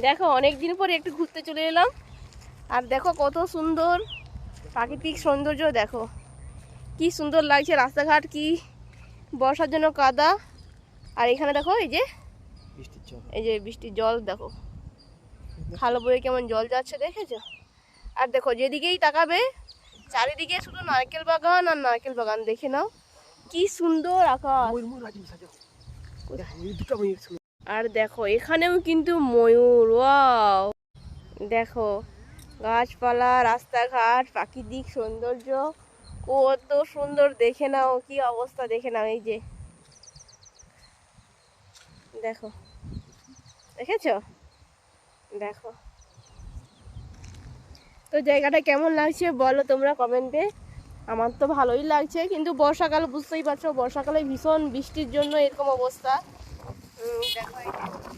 দেখো অনেকদিন পরে একটু ঘুরতে চলে এলাম। আর দেখো কত সুন্দর প্রাকৃতিক সৌন্দর্য। দেখো কি সুন্দর লাগছে রাস্তাঘাট, কি বর্ষার জন্য কাদা। আর এখানে দেখো এই যে বৃষ্টির জল, দেখো খাল বয়ে কেমন জল যাচ্ছে, দেখেছো? আর দেখো যেদিকেই তাকাবে চারিদিকে শুধু নারকেল বাগান আর নারকেল বাগান। দেখে নাও কি সুন্দর আকাশ। আর দেখো এখানেও কিন্তু ময়ূর। ওয়াও, দেখো গাছপালা, রাস্তাঘাট, প্রাকৃতিক সৌন্দর্য কত সুন্দর। দেখে নাও কি অবস্থা, দেখে নাও। এই যে দেখো, দেখেছো? দেখো তো জায়গাটা কেমন লাগছে বলো তোমরা কমেন্টে। আমার তো ভালোই লাগছে, কিন্তু বর্ষাকাল বুঝতেই পারছো, বর্ষাকালে ভীষণ বৃষ্টির জন্য এরকম অবস্থা। দেখো এই যে